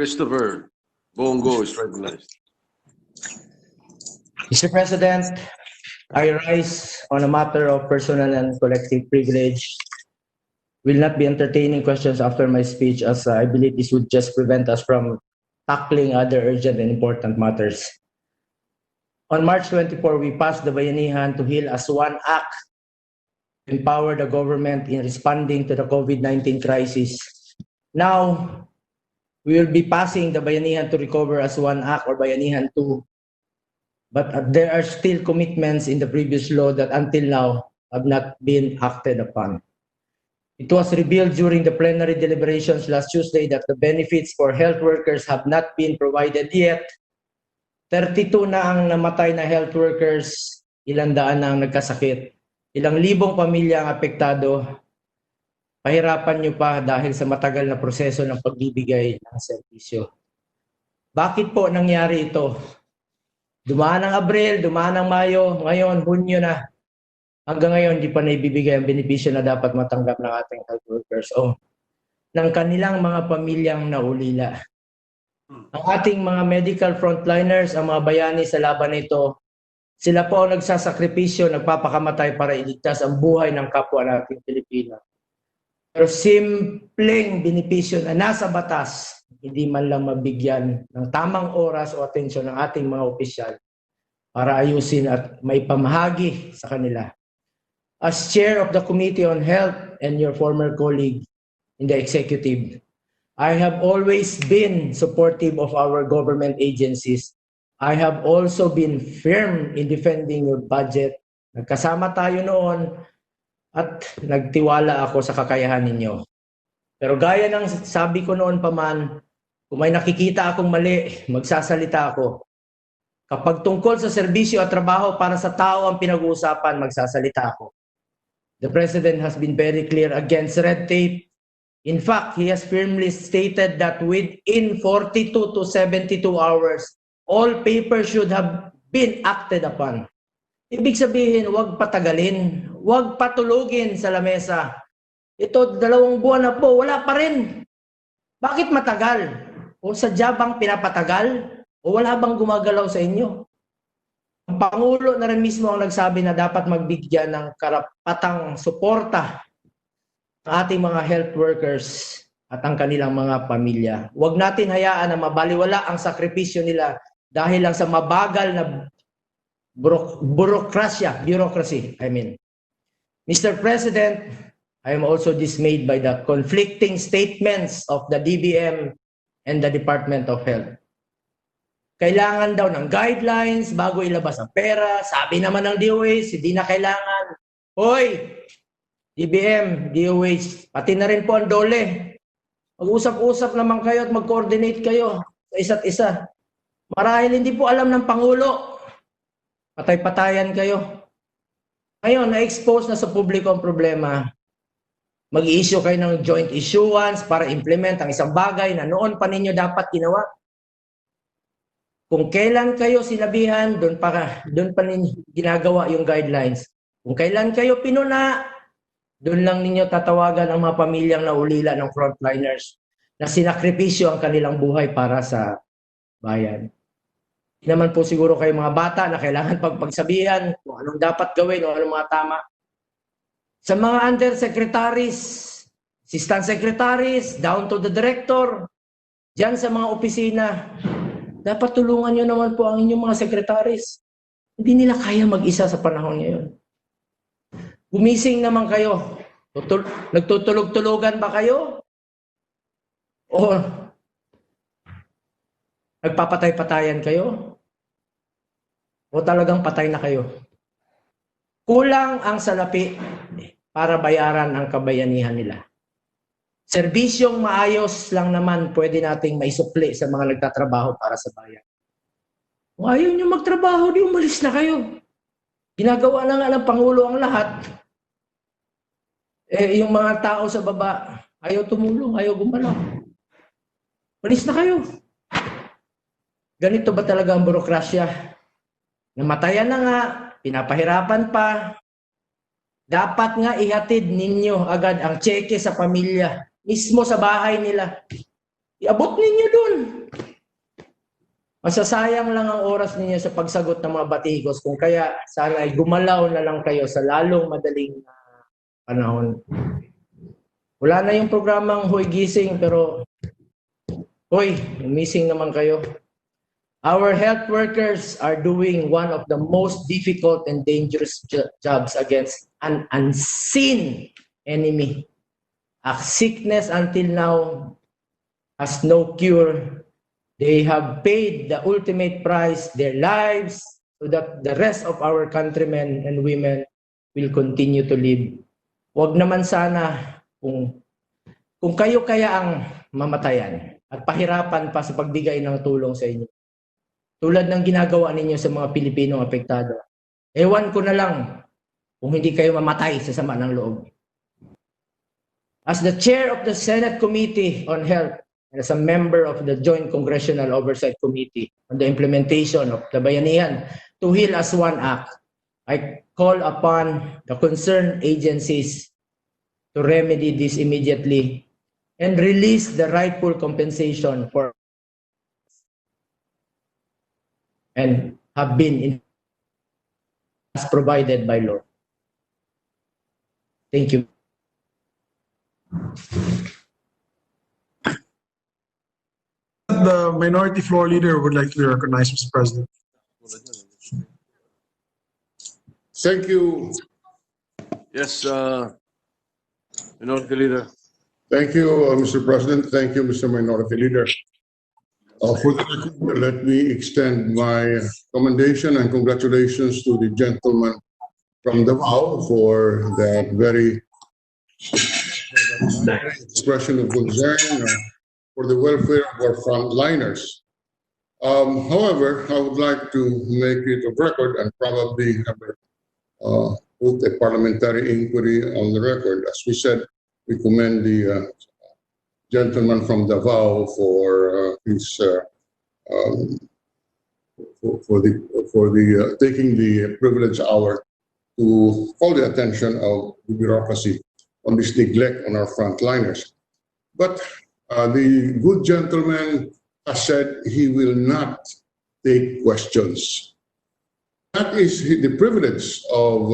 Christopher, Bong Go is recognized. Mr. President, I rise on a matter of personal and collective privilege. Will not be entertaining questions after my speech, as I believe this would just prevent us from tackling other urgent and important matters. On March 24, we passed the Bayanihan to Heal as one act to empower the government in responding to the COVID-19 crisis. Now, we will be passing the Bayanihan to Recover as one act, or Bayanihan 2. But there are still commitments in the previous law that until now have not been acted upon. It was revealed during the plenary deliberations last Tuesday that the benefits for health workers have not been provided yet. 32 na ang namatay na health workers, ilang daan na ang nagkasakit, ilang libong pamilya ang apektado. Pahirapan nyo pa dahil sa matagal na proseso ng pagbibigay ng serbisyo. Bakit po nangyari ito? Dumaan ang Abril, dumaan ang Mayo, ngayon, Hunyo na. Hanggang ngayon, di pa naibibigay ang benepisyo na dapat matanggap ng ating health workers o ng kanilang mga pamilyang naulila. Ang ating mga medical frontliners, ang mga bayani sa laban nito, sila po ang nagsasakripisyo, nagpapakamatay para iligtas ang buhay ng kapwa nating Pilipino. Pero simpleng benepisyo na nasa batas, hindi man lang mabigyan ng tamang oras o atensyon ng ating mga opisyal para ayusin at may pamahagi sa kanila. As chair of the Committee on Health and your former colleague in the executive, I have always been supportive of our government agencies. I have also been firm in defending your budget. Nagkasama tayo noon at nagtiwala ako sa kakayahan ninyo. Pero gaya ng sabi ko noon pa man, kung may nakikita akong mali, magsasalita ako. Kapag tungkol sa serbisyo at trabaho para sa tao ang pinag-uusapan, magsasalita ako. The President has been very clear against red tape. In fact, he has firmly stated that within 42 to 72 hours, all papers should have been acted upon. Ibig sabihin, huwag patagalin, huwag patulugin sa lamesa. Ito, 2 buwan na po, wala pa rin. Bakit matagal? O sadya bang pinapatagal? O wala bang gumagalaw sa inyo? Ang Pangulo na rin mismo ang nagsabi na dapat magbigyan ng karapatang suporta ng ating mga health workers at ang kanilang mga pamilya. Huwag natin hayaan na mabaliwala ang sakripisyo nila dahil lang sa mabagal na bureaucracy. Mr. President, I am also dismayed by the conflicting statements of the DBM and the Department of Health. Kailangan daw ng guidelines bago ilabas ang pera. Sabi naman ng DOH, hindi na kailangan. Hoy, DBM, DOH, pati na rin po ang DOLE. Mag-usap-usap naman kayo at mag-coordinate kayo sa isa't isa. Marahil hindi po alam ng Pangulo. Patay-patayan kayo. Ngayon, na-expose na sa publiko ang problema. Mag-i-issue kayo ng joint issuance para implement ang isang bagay na noon pa ninyo dapat ginawa. Kung kailan kayo sinabihan, doon pa ninyo ginagawa yung guidelines. Kung kailan kayo pinuna, doon lang ninyo tatawagan ang mga pamilyang naulila ng frontliners na sinakripisyo ang kanilang buhay para sa bayan. Hindi naman po siguro kayo mga bata na kailangan pagsabihan kung anong dapat gawin o anong mga tama. Sa mga undersecretaries, assistant secretaries, down to the director, dyan sa mga opisina, dapat tulungan nyo naman po ang inyong mga secretaries. Hindi nila kaya mag-isa sa panahon ngayon. Gumising naman kayo. Nagtutulog-tulogan ba kayo? O nagpapatay-patayan kayo? O talagang patay na kayo? Kulang ang salapi para bayaran ang kabayanihan nila. Serbisyong maayos lang naman pwede nating maisukli sa mga nagtatrabaho para sa bayan. Kung ayaw nyo magtrabaho, di umalis na kayo. Ginagawa na nga ng Pangulo ang lahat. Yung mga tao sa baba, ayaw tumulong, ayaw gumalaw. Umalis na kayo. Ganito ba talaga ang burokrasya? Namatayan na nga, pinapahirapan pa. Dapat nga ihatid ninyo agad ang cheque sa pamilya. Mismo sa bahay nila. Iabot ninyo dun. Masasayang lang ang oras ninyo sa pagsagot ng mga batikos kung kaya sana ay gumalaw na lang kayo sa lalong madaling panahon. Wala na yung programang Hoy Gising pero hoy, missing naman kayo. Our health workers are doing one of the most difficult and dangerous jobs against an unseen enemy. A sickness until now has no cure. They have paid the ultimate price, their lives, so that the rest of our countrymen and women will continue to live. Huwag naman sana kung kayo kaya ang mamatayan at pahirapan pa sa pagbigay ng tulong sa inyo. Tulad ng ginagawa ninyo sa mga Pilipinong apektado. Ewan ko na lang kung hindi kayo mamatay sa sama ng loob. As the chair of the Senate Committee on Health, and as a member of the Joint Congressional Oversight Committee on the implementation of the Bayanihan to Heal as One Act, I call upon the concerned agencies to remedy this immediately and release the rightful compensation for and have been as provided by law. Thank you. The minority floor leader would like to be recognized, Mr. President. Thank you. Yes, Minority Leader. Thank you, Mr. President. Thank you, Mr. Minority Leader. For the record, let me extend my commendation and congratulations to the gentleman from Davao for that very expression of concern for the welfare of our frontliners. However, I would like to make it a record and probably put a parliamentary inquiry on the record. As we said, we commend the gentleman from Davao for his taking the privilege hour to call the attention of the bureaucracy on this neglect on our frontliners. But the good gentleman has said he will not take questions. That is the privilege of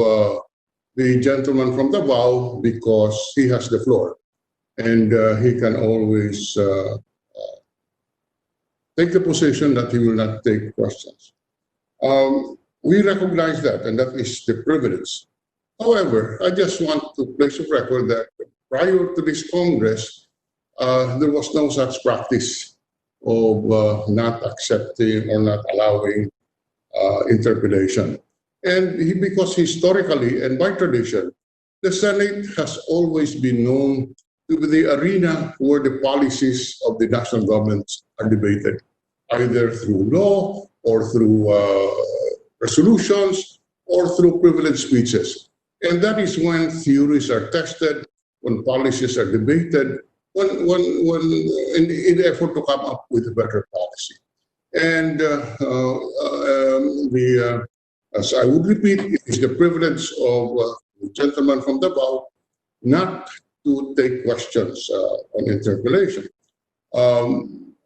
the gentleman from Davao because he has the floor and he can always take the position that he will not take questions. We recognize that, and that is the privilege. However, I just want to place a record that prior to this Congress, there was no such practice of not accepting or not allowing interpellation. And because historically and by tradition, the Senate has always been known to be the arena where the policies of the national governments are debated, either through law or through resolutions or through privileged speeches. And that is when theories are tested, when policies are debated, when in the effort to come up with a better policy. And as I would repeat, it is the privilege of the gentleman from Davao not to take questions on interpellation. And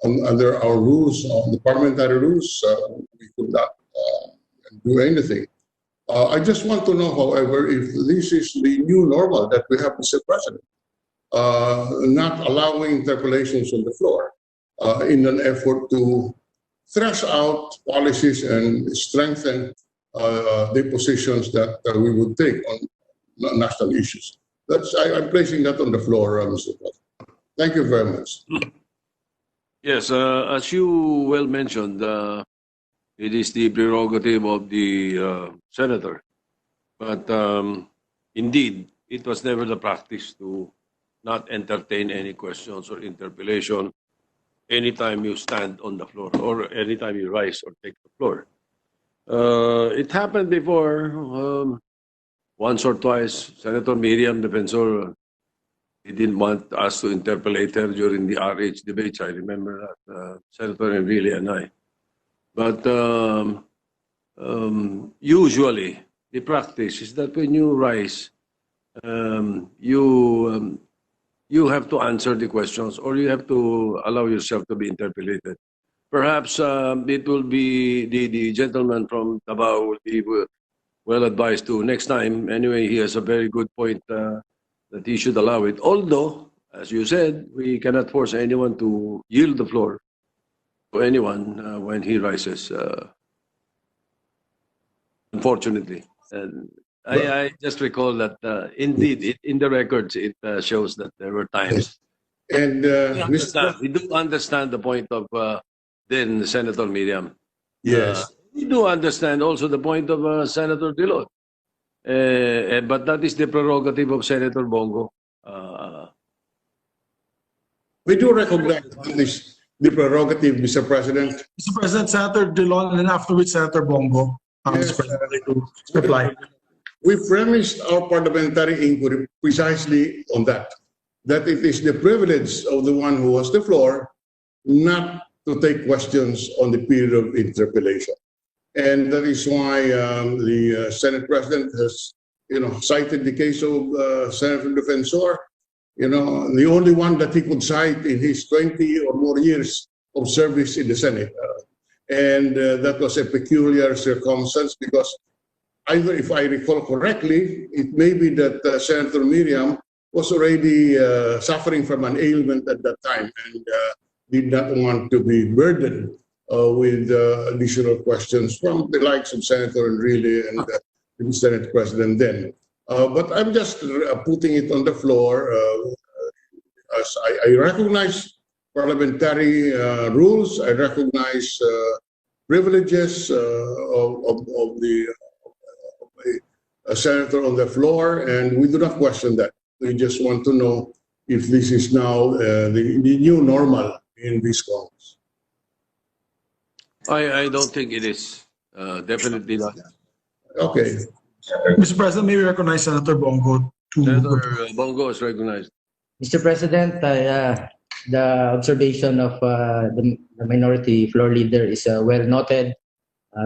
under our rules, the parliamentary rules, we could not do anything. I just want to know, however, if this is the new normal that we have, Mr. President, not allowing interpellations on the floor in an effort to thrash out policies and strengthen the positions that we would take on national issues. I'm placing that on the floor, Mr. President. Thank you very much. Yes, as you well mentioned, it is the prerogative of the senator. But indeed, it was never the practice to not entertain any questions or interpellation anytime you stand on the floor or anytime you rise or take the floor. It happened before, once or twice. Senator Miriam Defensor, he didn't want us to interpellate her during the RH debates. I remember that, Senator Enrile and I. But usually, the practice is that when you rise, you you have to answer the questions or you have to allow yourself to be interpolated. Perhaps it will be the gentleman from Davao will be well advised to next time. Anyway, he has a very good point that he should allow it. Although, as you said, we cannot force anyone to yield the floor to anyone when he rises. Unfortunately, and I just recall that indeed in the records it shows that there were times. And We do understand the point of then Senator Miriam. yes, We do understand also the point of Senator Drilon. But that is the prerogative of Senator Bongo. we do recognize this, the prerogative, Mr. President. Mr. President, Senator Drilon, and then afterwards Senator Bongo. Yes, Mr. President, to reply. We premised our parliamentary inquiry precisely on that, that it is the privilege of the one who has the floor not to take questions on the period of interpellation. And that is why the Senate President has, cited the case of Senator Defensor, the only one that he could cite in his 20 or more years of service in the Senate. And that was a peculiar circumstance because either, if I recall correctly, it may be that Senator Miriam was already suffering from an ailment at that time and did not want to be burdened with additional questions from the likes of Senator Enrile and the Senate President then. But I'm just putting it on the floor as I recognize parliamentary rules. I recognize privileges of a senator on the floor, and we do not question that. We just want to know if this is now the new normal in this Congress. I don't think it is. Definitely not. Okay. Mr. President, may we recognize Senator Bongo to Senator Bongo is recognized. Mr. President, the observation of the minority floor leader is well noted.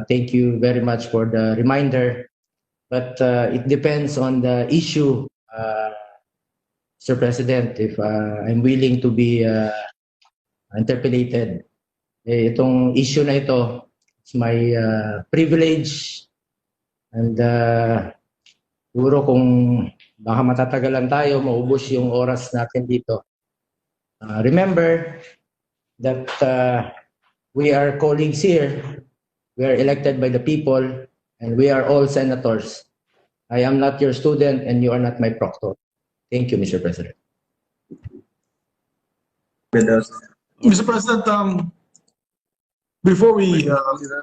Thank you very much for the reminder. But it depends on the issue, Mr. President, if I'm willing to be interpellated. Itong issue na ito, it's my privilege. And siguro kung baka matatagalan tayo, maubos yung oras natin dito. Remember that we are colleagues here. We are elected by the people and we are all senators. I am not your student and you are not my proctor. Thank you, Mr. President. Mr. President, before we,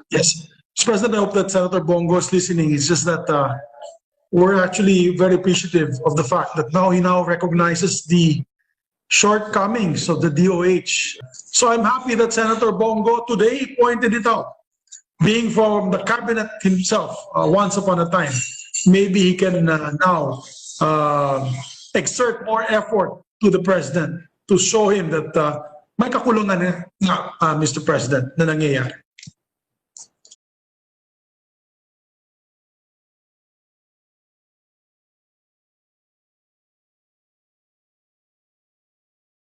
yes, Mr. President, I hope that Senator Bongo is listening. It's just that we're actually very appreciative of the fact that he now recognizes the shortcomings of the DOH. So I'm happy that Senator Bongo today pointed it out. Being from the cabinet himself once upon a time, maybe he can now exert more effort to the President to show him that may kakulungan na, Mr. President, na nangyayari.